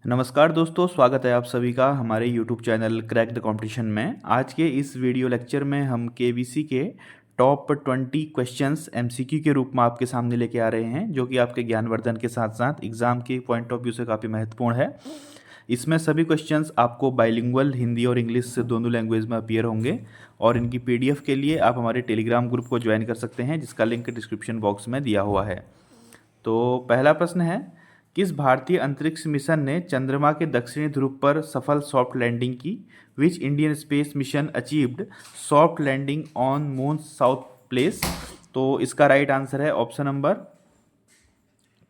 नमस्कार दोस्तों, स्वागत है आप सभी का हमारे YouTube channel crack the competition में। आज के इस वीडियो लेक्चर में हम केबीसी के टॉप 20 क्वेश्चंस एमसीक्यू के रूप में आपके सामने लेके आ रहे हैं, जो कि आपके ज्ञानवर्धन के साथ साथ एग्ज़ाम के पॉइंट ऑफ व्यू से काफ़ी महत्वपूर्ण है। इसमें सभी क्वेश्चंस आपको बाइलिंगुअल हिंदी और इंग्लिश से दोनों लैंग्वेज में अपीयर होंगे और इनकी PDF के लिए आप हमारे टेलीग्राम ग्रुप को ज्वाइन कर सकते हैं, जिसका लिंक डिस्क्रिप्शन बॉक्स में दिया हुआ है। तो पहला प्रश्न है, किस भारतीय अंतरिक्ष मिशन ने चंद्रमा के दक्षिणी ध्रुव पर सफल सॉफ्ट लैंडिंग की? Which Indian space mission achieved soft landing on moon south place? तो इसका राइट आंसर है ऑप्शन नंबर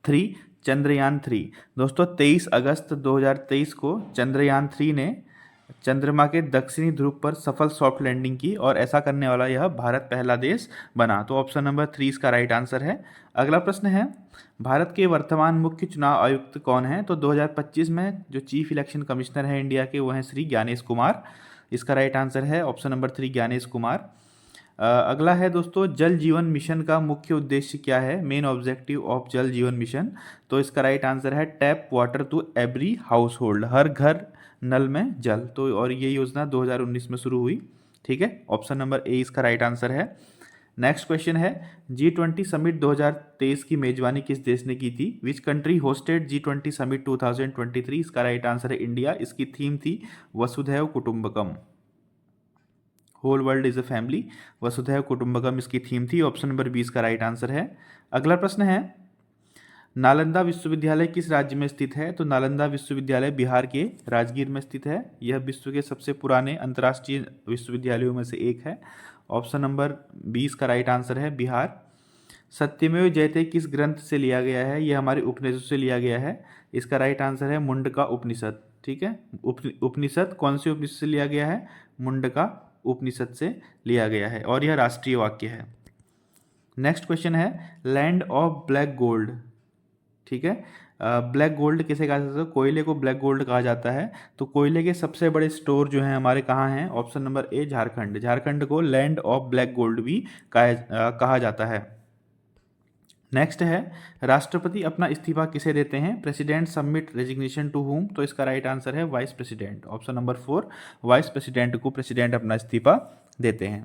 3, चंद्रयान 3। दोस्तों 23 अगस्त 2023 को चंद्रयान 3 ने चंद्रमा के दक्षिणी ध्रुव पर सफल सॉफ्ट लैंडिंग की और ऐसा करने वाला यह भारत पहला देश बना। तो ऑप्शन नंबर 3 इसका राइट आंसर है। अगला प्रश्न है, भारत के वर्तमान मुख्य चुनाव आयुक्त कौन हैं? तो 2025 में जो चीफ इलेक्शन कमिश्नर हैं इंडिया के, वो हैं श्री ज्ञानेश कुमार। इसका राइट आंसर है ऑप्शन नंबर 3, ज्ञानेश कुमार। अगला है दोस्तों, जल जीवन मिशन का मुख्य उद्देश्य क्या है? मेन ऑब्जेक्टिव ऑफ जल जीवन मिशन। तो इसका राइट आंसर है tap water to every household, हर घर नल में जल। तो और ये योजना 2019 में शुरू हुई। ठीक है, ऑप्शन नंबर ए इसका राइट आंसर है। नेक्स्ट क्वेश्चन है, G20 समिट 2023 की मेजबानी किस देश ने की थी? Which country hosted G20 summit 2023? इसका राइट आंसर है इंडिया। इसकी थीम थी Vasudhaiva Kutumbakam, whole world is a family. Vasudhaiva Kutumbakam इसकी थीम थी। ऑप्शन नंबर 20 का राइट आंसर है। अगला प्रश्न है, नालंदा विश्वविद्यालय किस राज्य में स्थित है? तो नालंदा विश्वविद्यालय बिहार के राजगीर में स्थित है। यह विश्व के सबसे पुराने अंतर्राष्ट्रीय विश्वविद्यालयों में से एक है। ऑप्शन नंबर 20 का राइट आंसर है बिहार। सत्यमेव जयते किस ग्रंथ से लिया गया है? यह हमारे उपनिषद से लिया गया है। इसका राइट आंसर है मुंडका उपनिषद। ठीक है, उपनिषद कौन से उपनिषद से लिया गया है? मुंडका उपनिषद से लिया गया है और यह राष्ट्रीय वाक्य है। नेक्स्ट क्वेश्चन है, लैंड ऑफ ब्लैक गोल्ड। ठीक है, ब्लैक गोल्ड किसे कहा जाता है? कोयले को ब्लैक गोल्ड कहा जाता है। तो कोयले के सबसे बड़े स्टोर जो हैं हमारे कहाँ हैं? Option number A, Jharkhand. Jharkhand को लैंड ऑफ ब्लैक गोल्ड भी कहा जाता है। नेक्स्ट है, राष्ट्रपति अपना इस्तीफा किसे देते हैं? President submit resignation to whom? तो इसका राइट आंसर है vice president. Option number 4, vice president को प्रेसिडेंट अपना इस्तीफा देते हैं।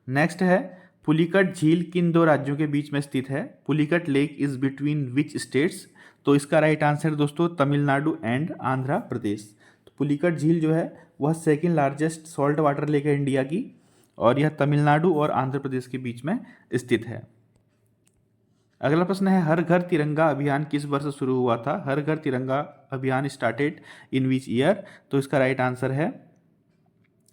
नेक्स्ट है, पुलिकट झील किन दो राज्यों के बीच में स्थित है? Pulicat lake is between which states? तो इसका राइट आंसर दोस्तों तमिलनाडु एंड आंध्र प्रदेश। तो पुलिकट झील जो है वह second largest salt water lake है इंडिया की और यह तमिलनाडु और आंध्र प्रदेश के बीच में स्थित है। अगला प्रश्न है, हर घर तिरंगा अभियान किस वर्ष शुरू हुआ था? हर घर तिरंगा अभियान स्टार्टेड इन विच ईयर? तो इसका राइट आंसर है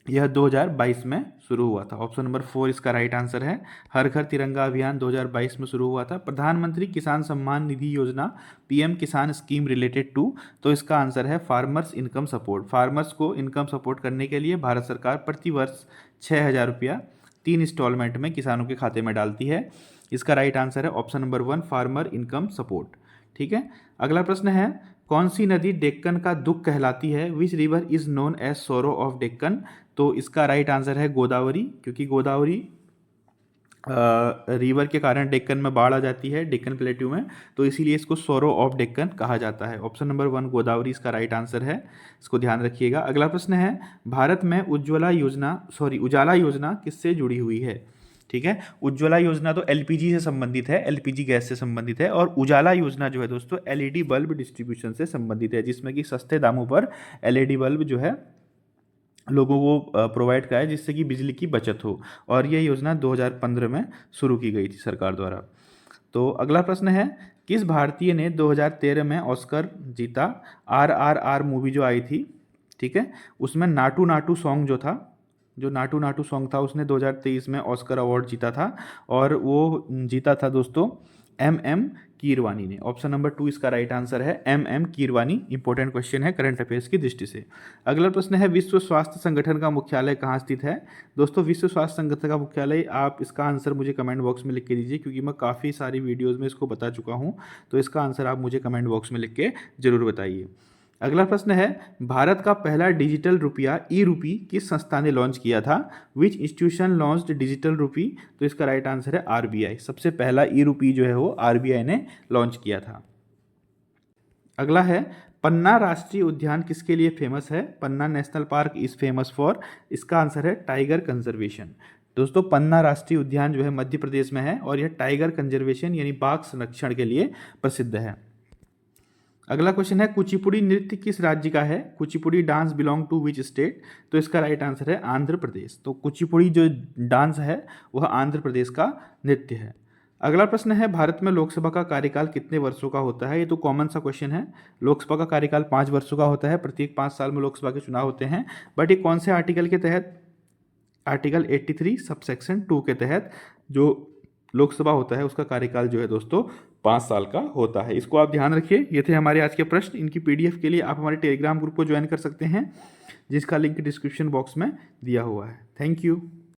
यह 2022 में शुरू हुआ था। ऑप्शन नंबर 4 इसका राइट आंसर है। हर घर तिरंगा अभियान 2022 में शुरू हुआ था। प्रधानमंत्री किसान सम्मान निधि योजना PM किसान स्कीम रिलेटेड टू? तो इसका आंसर है फार्मर्स इनकम सपोर्ट। फार्मर्स को इनकम सपोर्ट करने के लिए भारत सरकार प्रति वर्ष 6,000 रुपया 3 इंस्टॉलमेंट में किसानों के खाते में डालती है। इसका राइट आंसर है option number 1, farmer income support. ठीक है, अगला प्रश्न है, कौन सी नदी डेक्कन का दुख कहलाती है? Which river is known as sorrow of Deccan? तो इसका राइट आंसर है गोदावरी, क्योंकि गोदावरी रिवर के कारण डेक्कन में बाढ़ आ जाती है, डेक्कन प्लेट्यू में, तो इसीलिए इसको सोरो ऑफ डेक्कन कहा जाता है। ऑप्शन नंबर 1 गोदावरी इसका राइट आंसर है, इसको ध्यान रखिएगा। अगला प्रश्न है, भारत में उजाला योजना किससे जुड़ी हुई है? ठीक है, उज्ज्वला योजना तो LPG से संबंधित है, LPG गैस से संबंधित है, और उजाला योजना जो है दोस्तों LED बल्ब डिस्ट्रीब्यूशन से संबंधित है, जिसमें कि सस्ते दामों पर LED बल्ब जो है लोगों को प्रोवाइड कराए, जिससे कि बिजली की बचत हो। और ये योजना 2015 में शुरू की गई थी सरकार द्वारा। तो अगला प्रश्न है, किस भारतीय ने 2013 में ऑस्कर जीता? RRR मूवी जो आई थी, ठीक है, उसमें नाटू नाटू सॉन्ग जो नाटू नाटू सॉन्ग था उसने 2023 में ऑस्कर अवार्ड जीता था और वो जीता था दोस्तों MM कीरवानी ने। ऑप्शन नंबर 2 इसका राइट आंसर है MM कीरवानी। इंपॉर्टेंट क्वेश्चन है करंट अफेयर्स की दृष्टि से। अगला प्रश्न है, विश्व स्वास्थ्य संगठन का मुख्यालय कहाँ स्थित है? दोस्तों विश्व स्वास्थ्य संगठन का मुख्यालय, आप इसका आंसर मुझे कमेंट बॉक्स में लिख के दीजिए, क्योंकि मैं काफ़ी सारी वीडियोज़ में इसको बता चुका हूँ। तो इसका आंसर आप मुझे कमेंट बॉक्स में लिख के जरूर बताइए। अगला प्रश्न है, भारत का पहला डिजिटल रुपया ई-रूपी किस संस्था ने लॉन्च किया था? विच इंस्टीट्यूशन लॉन्च्ड डिजिटल रूपी? तो इसका राइट आंसर है RBI। सबसे पहला ई-रूपी जो है वो RBI ने लॉन्च किया था। अगला है, पन्ना राष्ट्रीय उद्यान किसके लिए फेमस है? Panna national park is famous for, इसका आंसर है टाइगर कंजर्वेशन। दोस्तों पन्ना राष्ट्रीय उद्यान जो है मध्य प्रदेश में है और यह टाइगर कंजर्वेशन यानी बाघ संरक्षण के लिए प्रसिद्ध है। अगला क्वेश्चन है कुचिपुड़ी नृत्य किस राज्य का है? Kuchipudi dance belong to which state? तो इसका राइट आंसर है आंध्र प्रदेश। तो कुचिपुड़ी जो डांस है वह आंध्र प्रदेश का नृत्य है। अगला प्रश्न है भारत में लोकसभा का कार्यकाल कितने वर्षों का होता है? ये तो कॉमन सा क्वेश्चन है। लोकसभा का कार्यकाल 5 वर्षों का होता है, प्रत्येक 5 साल में लोकसभा के चुनाव होते हैं। बट ये कौन से आर्टिकल के तहत? आर्टिकल 83 सबसेक्शन 2 के तहत जो लोकसभा होता है उसका कार्यकाल जो है दोस्तों 5 साल का होता है। इसको आप ध्यान रखिए। ये थे हमारे आज के प्रश्न। इनकी पीडीएफ के लिए आप हमारे टेलीग्राम ग्रुप को ज्वाइन कर सकते हैं जिसका लिंक डिस्क्रिप्शन बॉक्स में दिया हुआ है। Thank you.